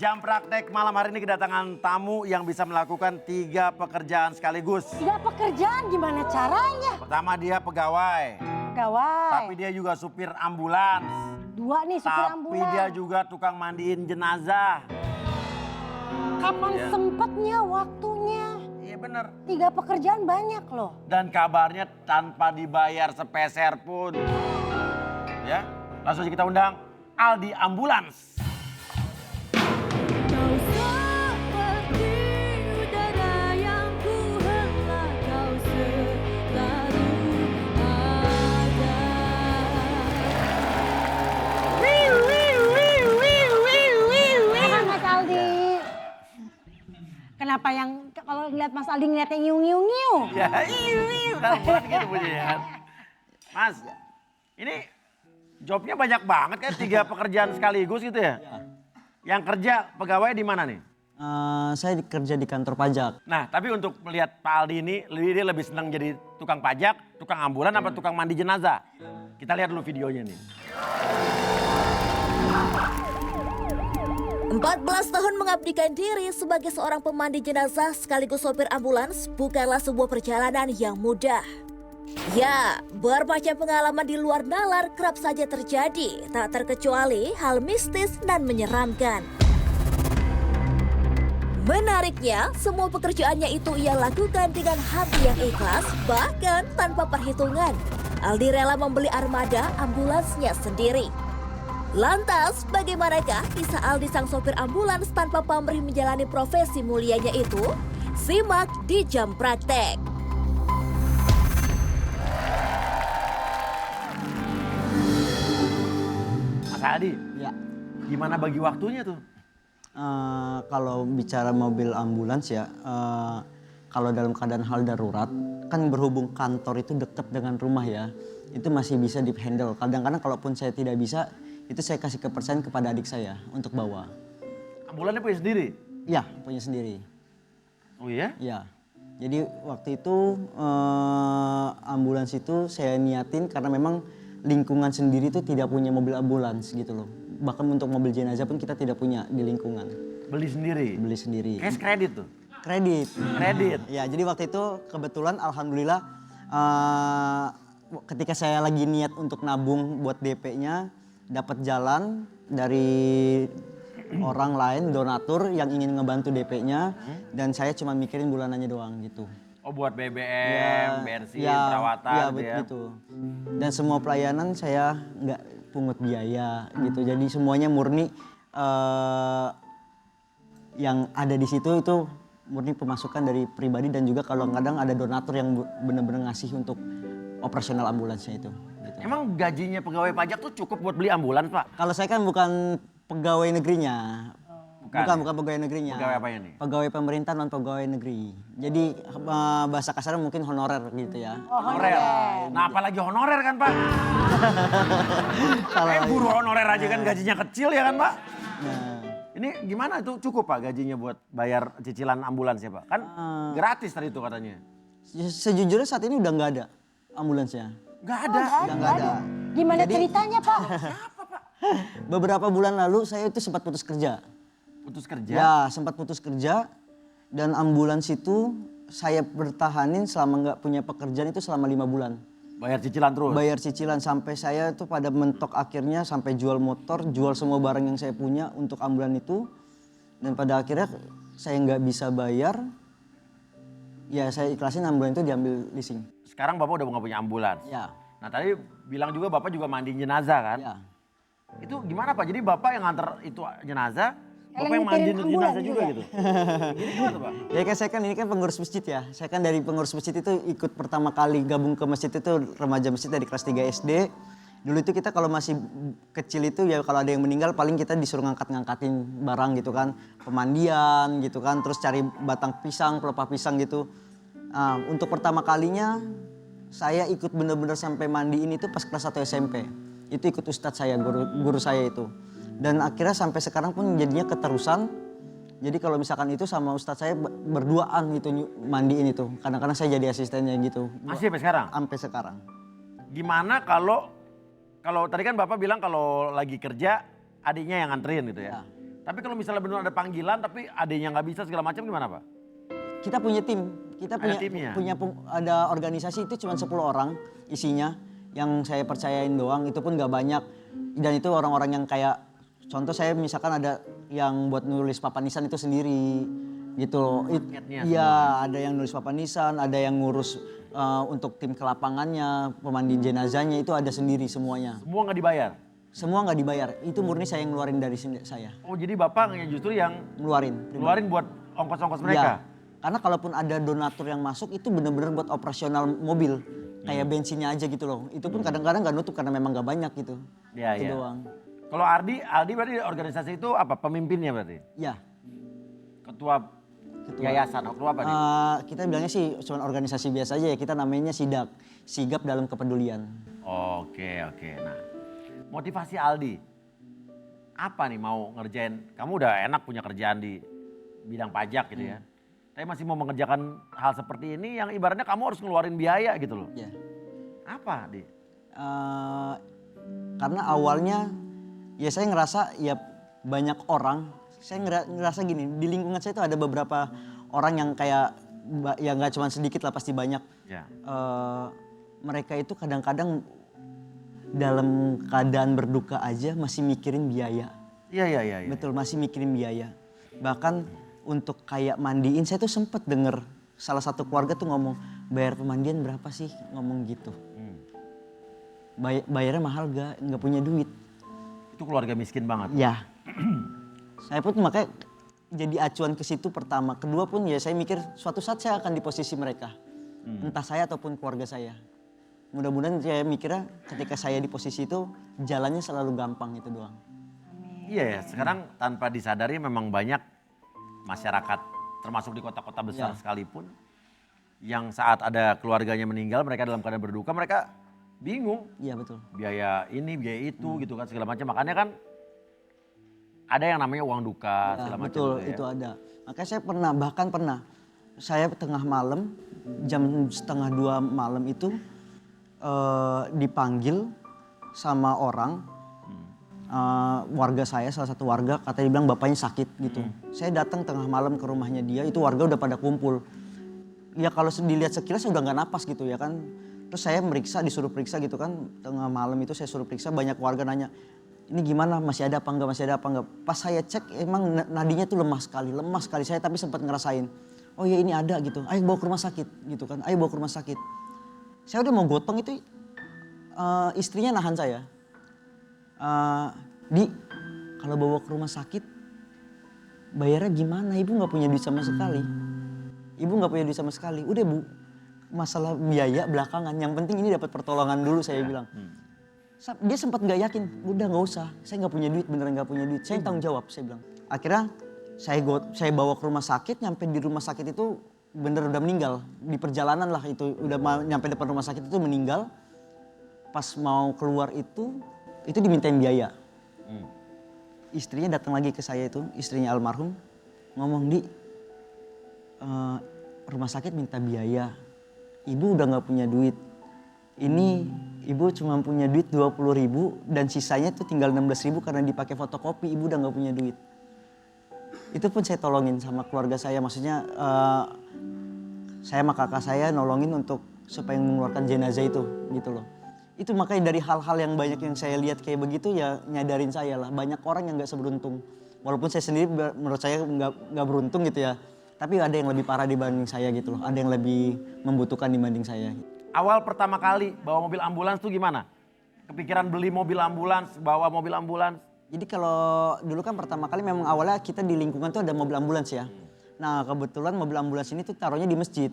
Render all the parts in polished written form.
Jam Praktek malam hari ini kedatangan tamu yang bisa melakukan 3 pekerjaan sekaligus. 3 pekerjaan gimana caranya? Pertama dia pegawai. Pegawai. Tapi dia juga supir ambulans. 2 nih supir ambulans. Tapi dia juga tukang mandiin jenazah. Kapan sempatnya waktunya? Iya bener. 3 pekerjaan banyak loh. Dan kabarnya tanpa dibayar sepeser pun. Ya, langsung aja kita undang Aldi Ambulans. Kau seperti udara yang ku hela, kau selalu ada. Mas Aldi. Kenapa yang kalau ngeliat Mas Aldi ngeliatnya ngiu-ngiu-ngiu? Ya, kan bukan gitu bunyinya kan. Mas, ini jobnya banyak banget kan 3 pekerjaan sekaligus gitu ya? Yang kerja pegawai di mana nih? Saya kerja di kantor pajak. Nah, tapi untuk melihat Pak Aldi ini, dia lebih senang jadi tukang pajak, tukang ambulan, apa tukang mandi jenazah? Kita lihat dulu videonya nih. 14 tahun mengabdikan diri sebagai seorang pemandi jenazah sekaligus sopir ambulans bukanlah sebuah perjalanan yang mudah. Ya, berbagai pengalaman di luar nalar kerap saja terjadi, tak terkecuali hal mistis dan menyeramkan. Menariknya, semua pekerjaannya itu ia lakukan dengan hati yang ikhlas, bahkan tanpa perhitungan. Aldi rela membeli armada ambulansnya sendiri. Lantas, bagaimanakah kisah Aldi sang sopir ambulans tanpa pamrih menjalani profesi mulianya itu? Simak di Jam Praktek. Mas Aldi, Ya. gimana bagi waktunya tuh? Kalau bicara mobil ambulans ya, kalau dalam keadaan hal darurat, kan berhubung kantor itu dekat dengan rumah ya, itu masih bisa di-handle. Kadang-kadang kalaupun saya tidak bisa, itu saya kasih kepercayaan kepada adik saya untuk bawa. Ambulannya punya sendiri? Ya, punya sendiri. Oh iya? Ya. Jadi waktu itu ambulans itu saya niatin karena memang lingkungan sendiri itu tidak punya mobil ambulans gitu loh. Bahkan untuk mobil jenazah pun kita tidak punya di lingkungan. Beli sendiri? Beli sendiri. Cash kredit tuh? Kredit. Kredit? Ya, jadi waktu itu kebetulan alhamdulillah ketika saya lagi niat untuk nabung buat DP-nya, dapat jalan dari orang lain, donatur yang ingin ngebantu DP-nya, dan saya cuma mikirin bulanannya doang gitu. Oh buat BBM, bensin, ya, perawatan ya, gitu ya? gitu. Dan semua pelayanan saya nggak pungut biaya gitu, jadi semuanya murni yang ada di situ itu murni pemasukan dari pribadi dan juga kalau kadang ada donatur yang benar-benar ngasih untuk operasional ambulansnya itu. Gitu. Emang gajinya pegawai pajak tuh cukup buat beli ambulans Pak? Kalau saya kan bukan pegawai negerinya. Bukan pegawai negerinya. Pegawai apanya nih? Pegawai pemerintah non pegawai negeri. Jadi bahasa kasarnya mungkin honorer gitu ya. Honorer. Nah apalagi honorer kan Pak? Guru honorer aja kan gajinya kecil ya kan Pak? Nah, Ini gimana itu cukup Pak gajinya buat bayar cicilan ambulans ya Pak? Kan gratis tadi itu katanya. sejujurnya saat ini udah nggak ada ambulansnya. Gak ada. Udah nggak ada. Gimana Jadi, ceritanya Pak? beberapa bulan lalu saya itu sempat putus kerja. Putus kerja? Ya, sempat putus kerja dan ambulans itu saya bertahanin selama nggak punya pekerjaan itu selama 5 bulan. Bayar cicilan terus? Bayar cicilan sampai saya tuh pada mentok akhirnya sampai jual motor, jual semua barang yang saya punya untuk ambulan itu. Dan pada akhirnya saya nggak bisa bayar, ya saya ikhlasin ambulan itu diambil leasing. Sekarang Bapak udah nggak punya ambulans? Ya, Nah tadi bilang juga Bapak juga mandiin jenazah kan? ya. Itu gimana Pak? Jadi Bapak yang nganter itu jenazah, Bapak Yang yang mandiin nyetirin jenazah ambulans juga juga? gitu? Ini gimana tuh Pak? Ya kan saya kan ini kan pengurus masjid ya. Saya kan dari pengurus masjid itu ikut pertama kali gabung ke masjid itu remaja masjid dari kelas 3 SD. Dulu itu kita kalau masih kecil itu ya kalau ada yang meninggal paling kita disuruh ngangkatin barang gitu kan. Pemandian gitu kan, terus cari batang pisang, pelepah pisang gitu. Nah, untuk pertama kalinya saya ikut bener-bener sampai mandiin itu pas kelas 1 SMP. Itu ikut ustadz saya, guru saya itu. Dan akhirnya sampai sekarang pun jadinya keterusan. Jadi kalau misalkan itu sama ustadz saya berduaan gitu mandiin itu. Kadang-kadang saya jadi asistennya gitu. Masih sampai sekarang? Sampai sekarang. Gimana kalau tadi kan Bapak bilang kalau lagi kerja adiknya yang nganterin gitu ya? Ya. Tapi kalau misalnya benar ada panggilan tapi adanya nggak bisa segala macam gimana Pak? Kita punya tim, kita Ada timnya? ada organisasi itu cuma 10 orang isinya yang saya percayain doang, itu pun nggak banyak. Dan itu orang-orang yang kayak contoh saya misalkan ada yang buat nulis papanisan itu sendiri gitu loh. Paketnya Iya, ada yang nulis papanisan, ada yang ngurus untuk tim ke lapangannya, pemandian jenazahnya itu ada sendiri semuanya. Semua nggak dibayar? Semua nggak dibayar, itu murni saya yang ngeluarin dari saya. Oh jadi Bapak justru yang Ngeluarin buat ongkos-ongkos mereka? Ya, karena kalaupun ada donatur yang masuk itu benar-benar buat operasional mobil. Kayak bensinnya aja gitu loh. Itu pun kadang-kadang nggak nutup karena memang nggak banyak gitu. Iya, Itu iya. doang. Kalau Aldi berarti organisasi itu apa? Pemimpinnya berarti? Ya. Ketua yayasan, ketua apa nih? Kita bilangnya sih cuma organisasi biasa aja ya. Kita namanya SIDAK. Sigap dalam Kepedulian. Oke. Nah, motivasi Aldi apa nih mau ngerjain? Kamu udah enak punya kerjaan di bidang pajak gitu ya. Tapi masih mau mengerjakan hal seperti ini yang ibaratnya kamu harus ngeluarin biaya gitu loh. Ya. Apa, Di? Karena awalnya ya saya ngerasa ya banyak orang. Saya ngerasa gini, di lingkungan saya itu ada beberapa orang yang kayak ya nggak cuma sedikit lah pasti banyak. Ya. Mereka itu kadang-kadang dalam keadaan berduka aja masih mikirin biaya. Iya. Betul, masih mikirin biaya. Bahkan untuk kayak mandiin, saya tuh sempet denger salah satu keluarga tuh ngomong, bayar pemandian berapa sih? Ngomong gitu. Bayarnya mahal nggak punya duit. Itu keluarga miskin banget. Ya. Saya pun makanya jadi acuan ke situ pertama. Kedua pun ya saya mikir suatu saat saya akan di posisi mereka. Entah saya ataupun keluarga saya. Mudah-mudahan saya mikirnya ketika saya di posisi itu jalannya selalu gampang itu doang. Iya ya, sekarang tanpa disadari memang banyak masyarakat termasuk di kota-kota besar sekalipun yang saat ada keluarganya meninggal mereka dalam keadaan berduka mereka bingung. Iya betul. Biaya ini, biaya itu gitu kan segala macam. Makanya kan ada yang namanya uang duka segala macam. Betul, gitu ya. itu ada. Makanya saya pernah, saya tengah malam, jam 1:30 malam itu dipanggil sama orang, warga saya, salah satu warga, katanya dia bilang bapaknya sakit gitu. Saya datang tengah malam ke rumahnya dia, itu warga udah pada kumpul. Ya kalau dilihat sekilas udah nggak napas gitu ya kan. Terus saya disuruh periksa gitu kan, tengah malam itu saya suruh periksa, banyak warga nanya, ini gimana, masih ada apa enggak. Pas saya cek emang nadinya tuh lemah sekali. Saya tapi sempat ngerasain, oh ya ini ada gitu, ayo bawa ke rumah sakit gitu kan, ayo bawa ke rumah sakit. Saya udah mau gotong itu istrinya nahan saya. Di, kalau bawa ke rumah sakit bayarnya gimana? Ibu nggak punya duit sama sekali. Udah Bu, masalah biaya belakangan. Yang penting ini dapat pertolongan dulu saya bilang. Dia sempat nggak yakin, udah nggak usah. Saya nggak punya duit, beneran nggak punya duit. Saya tanggung jawab, saya bilang. Akhirnya saya bawa ke rumah sakit, nyampe di rumah sakit itu bener udah meninggal. Di perjalanan lah itu, udah nyampe depan rumah sakit itu meninggal. Pas mau keluar itu dimintain biaya. Istrinya datang lagi ke saya itu, istrinya almarhum, ngomong, Di, rumah sakit minta biaya. Ibu udah nggak punya duit. Ini ibu cuma punya duit 20.000 dan sisanya tuh tinggal 16.000 karena dipakai fotokopi. Ibu udah nggak punya duit. Itu pun saya tolongin sama keluarga saya. Maksudnya saya sama kakak saya nolongin untuk supaya mengeluarkan jenazah itu gitu loh. Itu makanya dari hal-hal yang banyak yang saya lihat kayak begitu ya nyadarin saya lah. Banyak orang yang nggak seberuntung. Walaupun saya sendiri menurut saya nggak beruntung gitu ya. Tapi ada yang lebih parah dibanding saya gitu loh. Ada yang lebih membutuhkan dibanding saya. Awal pertama kali bawa mobil ambulans tuh gimana? Kepikiran beli mobil ambulans, bawa mobil ambulans? Jadi kalau dulu kan pertama kali memang awalnya kita di lingkungan tuh ada mobil ambulans ya. Nah kebetulan mobil ambulans ini tuh taruhnya di masjid.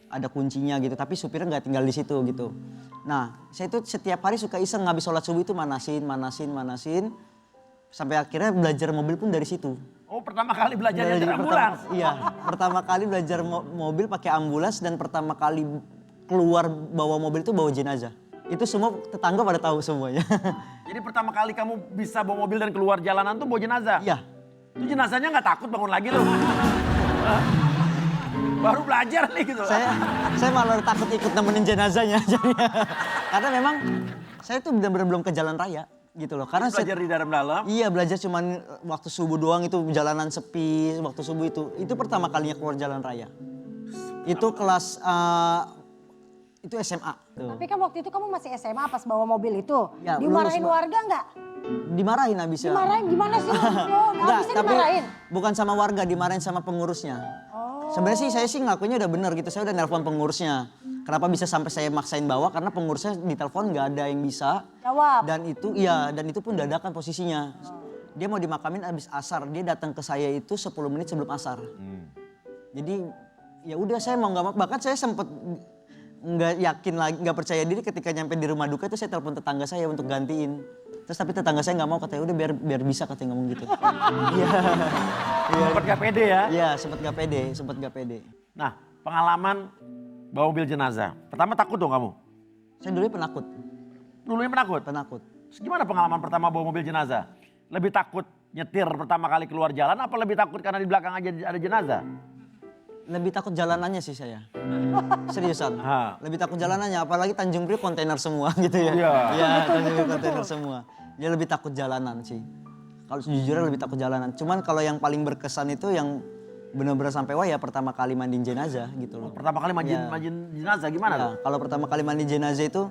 Ada kuncinya gitu, tapi supirnya nggak tinggal di situ gitu. Nah saya tuh setiap hari suka iseng habis sholat subuh itu manasin. Sampai akhirnya belajar mobil pun dari situ. Oh pertama kali belajar dari ambulans? Iya, pertama kali belajar mobil pakai ambulans dan pertama kali keluar bawa mobil itu bawa jenazah. Itu semua tetangga pada tahu semuanya. Jadi pertama kali kamu bisa bawa mobil dan keluar jalanan tuh bawa jenazah? Iya. Itu jenazahnya nggak takut bangun lagi loh? Baru belajar nih gitu. Saya malah takut ikut nemenin jenazahnya. Karena memang saya tuh benar-benar belum ke jalan raya. gitu loh. Karena Belajar di dalam-dalam. iya, belajar cuman waktu subuh doang, itu jalanan sepi waktu subuh itu. Itu pertama kalinya keluar jalan raya. Itu kelas itu SMA. Tuh. Tapi kan waktu itu kamu masih SMA pas bawa mobil itu. Ya, Dimarahin lulus, warga nggak? Dimarahin habisnya. Dimarahin gimana sih? Enggak, Habisnya tapi dimarahin? bukan sama warga, dimarahin sama pengurusnya. Oh. Sebenarnya sih saya sih ngakunya udah benar gitu. Saya udah nelpon pengurusnya. Kenapa bisa sampai saya maksain bawa? Karena pengurusnya di telepon nggak ada yang bisa. Jawab. Dan itu pun dadakan posisinya. Dia mau dimakamin abis asar. Dia datang ke saya itu 10 menit sebelum asar. Jadi ya udah saya mau nggak mau. Bahkan saya sempet nggak yakin lagi, nggak percaya diri ketika nyampe di rumah duka itu saya telepon tetangga saya untuk gantiin. Terus tapi tetangga saya nggak mau, katanya udah biar bisa, katanya ngomong gitu. Iya. Sempet gak pede ya. Iya, sempet gak pede. Nah, pengalaman bawa mobil jenazah. Pertama takut dong kamu? Saya dulunya penakut. Dulunya penakut? Penakut. Terus gimana pengalaman pertama bawa mobil jenazah? Lebih takut nyetir pertama kali keluar jalan apa lebih takut karena di belakang aja ada jenazah? Lebih takut jalanannya sih saya. Seriusan. Ha. Lebih takut jalanannya, apalagi Tanjung Priok kontainer semua gitu ya. Iya. Iya, Tanjung Priok kontainer semua. Dia lebih takut jalanan sih. Kalau sejujurnya lebih takut jalanan. Cuman kalau yang paling berkesan itu yang benar-benar sampai wah ya pertama kali mandiin jenazah gitu loh. Pertama kali Iya. mandiin jenazah gimana Ya, tuh? kalau pertama kali mandi jenazah itu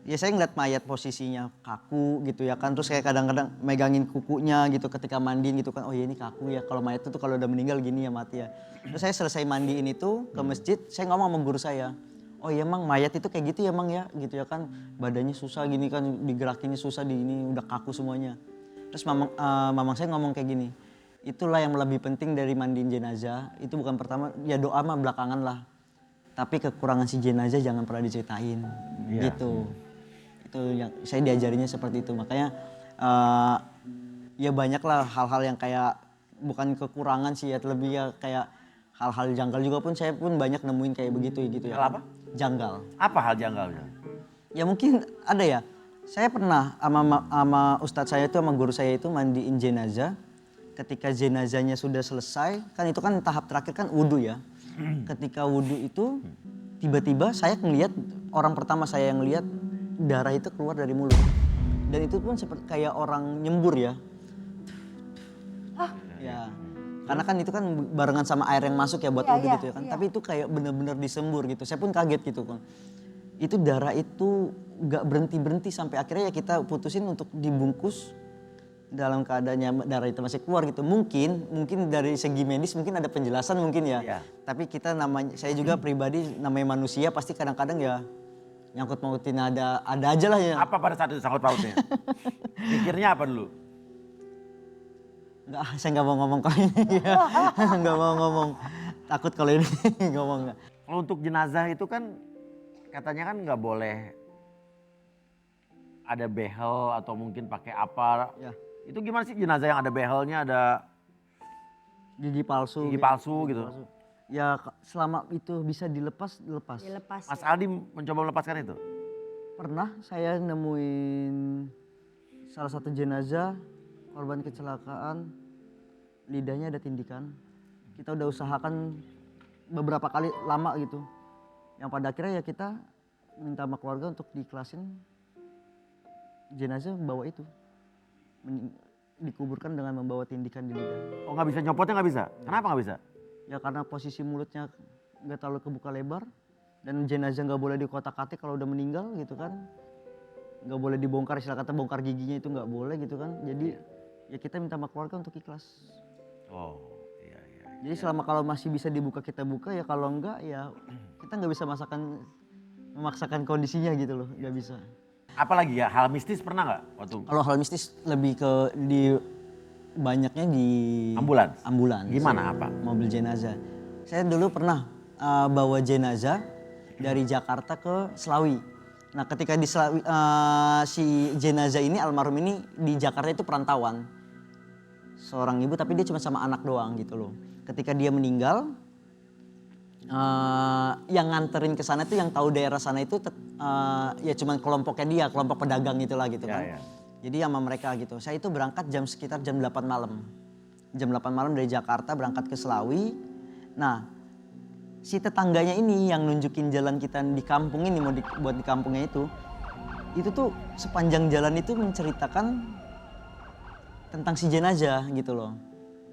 ya saya ngeliat mayat posisinya kaku gitu ya kan. Terus kayak kadang-kadang megangin kukunya gitu ketika mandiin gitu kan. Oh ya ini kaku ya, kalau mayat itu kalau udah meninggal gini ya mati ya. Terus saya selesai mandiin itu ke masjid, saya ngomong sama guru saya. Oh iya emang mayat itu kayak gitu ya emang ya gitu ya kan. Badannya susah gini kan, digerakinnya susah, di ini udah kaku semuanya. Terus mamang saya ngomong kayak gini. Itulah yang lebih penting dari mandiin jenazah. Itu bukan pertama, ya doa mah belakangan lah. Tapi kekurangan si jenazah jangan pernah diceritain Iya. gitu. Itu yang saya diajarinya seperti itu. Makanya ya banyak lah hal-hal yang kayak bukan kekurangan sih ya, lebih ya kayak hal-hal janggal juga pun saya pun banyak nemuin kayak begitu gitu ya. Hal apa? Janggal. Apa hal janggalnya? Ya mungkin ada ya. Saya pernah sama ustadz saya itu, sama guru saya itu mandiin jenazah. Ketika jenazahnya sudah selesai, kan itu kan tahap terakhir kan wudhu ya. Ketika wudhu itu tiba-tiba saya ngeliat, orang pertama saya yang lihat darah itu keluar dari mulut. Dan itu pun seperti kayak orang nyembur ya. Ya. Karena kan itu kan barengan sama air yang masuk ya buat wudhu gitu ya kan. Tapi itu kayak bener-bener disembur gitu. Saya pun kaget gitu kan. Itu darah itu gak berhenti-berhenti sampai akhirnya ya kita putusin untuk dibungkus dalam keadaannya darah itu masih keluar gitu. Mungkin dari segi medis mungkin ada penjelasan mungkin ya. Iya. Tapi kita saya juga pribadi namanya manusia pasti kadang-kadang ya nyangkut mautin ada aja lah ya. Apa pada saat itu sangkut pautnya? Pikirnya apa dulu? Enggak, saya nggak mau ngomong kalau ini. Nggak mau ngomong. Takut kalau ini ngomong nggak. Kalau untuk jenazah itu kan katanya kan nggak boleh ada behel atau mungkin pakai apa. Ya. Itu gimana sih jenazah yang ada behelnya, ada Gigi palsu. gigi palsu gitu? Ya selama itu bisa dilepas. Dilepas. Mas Aldi mencoba melepaskan itu? Pernah saya nemuin salah satu jenazah korban kecelakaan, lidahnya ada tindikan. Kita udah usahakan beberapa kali lama gitu. Yang pada akhirnya ya kita minta sama keluarga untuk diikhlasin jenazah bawa itu. Dikuburkan dengan membawa tindikan di lidah. Oh nggak bisa, nyopotnya nggak bisa? Kenapa nggak bisa? Ya karena posisi mulutnya nggak terlalu kebuka lebar. Dan jenazah nggak boleh dikotak-katik kalau udah meninggal gitu kan. Nggak boleh dibongkar, istilah kata bongkar giginya itu nggak boleh gitu kan. Jadi ya kita minta sama keluarga untuk ikhlas. Oh iya. Jadi selama kalau masih bisa dibuka kita buka, ya kalau enggak ya kita nggak bisa memaksakan kondisinya gitu loh, nggak bisa. Apalagi ya, hal mistis pernah nggak waktu Kalau hal mistis lebih ke banyaknya di ambulans. Gimana apa? Mobil jenazah. Saya dulu pernah bawa jenazah dari Jakarta ke Selawi. Nah ketika di Selawi, si jenazah ini almarhum ini di Jakarta itu perantauan. Seorang ibu tapi dia cuma sama anak doang gitu loh. Ketika dia meninggal, yang nganterin ke sana itu yang tahu daerah sana itu ya cuman kelompoknya dia, kelompok pedagang itulah gitu kan. Ya. Jadi sama mereka gitu. Saya itu berangkat sekitar jam 8 malam. Jam 8 malam dari Jakarta berangkat ke Selawi. Nah, si tetangganya ini yang nunjukin jalan kita di kampung ini buat di kampungnya itu tuh sepanjang jalan itu menceritakan tentang si jenazah gitu loh.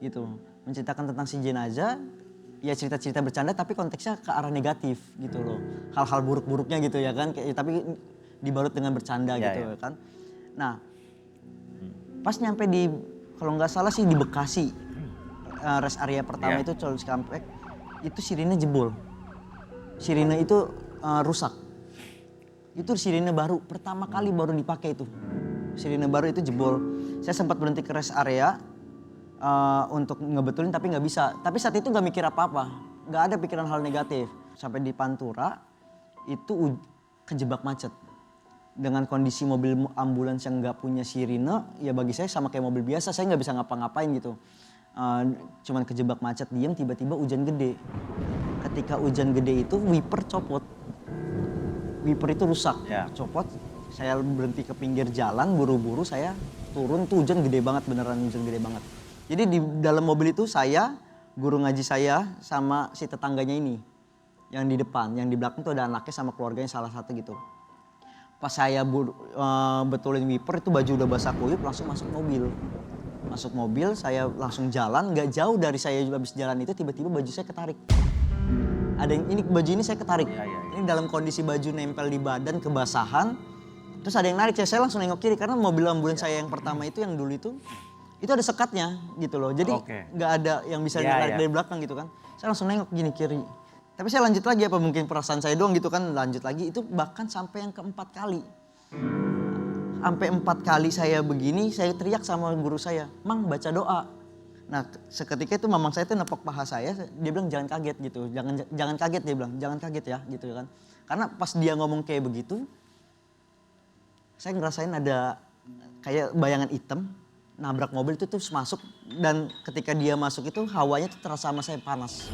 Gitu. Menceritakan tentang si jenazah, ya cerita-cerita bercanda tapi konteksnya ke arah negatif gitu loh. Hal-hal buruk-buruknya gitu ya kan, tapi dibalut dengan bercanda gitu kan. Nah, pas nyampe di, kalau nggak salah sih di Bekasi, rest area pertama itu Tol Cikampek, itu sirine jebol. Sirine itu rusak. Itu sirine baru, pertama kali baru dipakai itu. Sirine baru itu jebol. Saya sempat berhenti ke rest area untuk ngebetulin tapi nggak bisa. Tapi saat itu nggak mikir apa-apa, nggak ada pikiran hal negatif. Sampai di Pantura itu kejebak macet. Dengan kondisi mobil ambulans yang nggak punya sirine, ya bagi saya sama kayak mobil biasa, saya nggak bisa ngapa-ngapain gitu. Cuman kejebak macet diem, tiba-tiba hujan gede. Ketika hujan gede itu wiper copot. Wiper itu rusak, copot. Saya berhenti ke pinggir jalan, buru-buru saya turun, tuh hujan gede banget, beneran hujan gede banget. Jadi di dalam mobil itu saya, guru ngaji saya, sama si tetangganya ini. Yang di depan, yang di belakang tuh ada anaknya sama keluarganya salah satu gitu. Pas saya betulin wiper itu baju udah basah kuyup, langsung masuk mobil. Masuk mobil, saya langsung jalan, nggak jauh dari saya habis jalan itu tiba-tiba baju saya ketarik. Ada yang, ini baju ini saya ketarik. Ini dalam kondisi baju nempel di badan, kebasahan. Terus ada yang narik, saya langsung nengok kiri karena mobil ambulans saya yang pertama itu, yang dulu itu ada sekatnya gitu loh. Jadi nggak ada yang bisa ditarik dari belakang gitu kan. Saya langsung nengok gini kiri. Tapi saya lanjut lagi, apa mungkin perasaan saya doang gitu kan, lanjut lagi. Itu bahkan sampai yang keempat kali. Sampai 4 kali saya begini, saya teriak sama guru saya, "Mang, baca doa." Nah seketika itu mamang saya tuh nepok paha saya, dia bilang jangan kaget gitu. Jangan kaget, dia bilang, jangan kaget ya gitu kan. Karena pas dia ngomong kayak begitu, saya ngerasain ada kayak bayangan hitam nabrak mobil itu terus masuk, dan ketika dia masuk itu hawanya tuh terasa sama saya panas.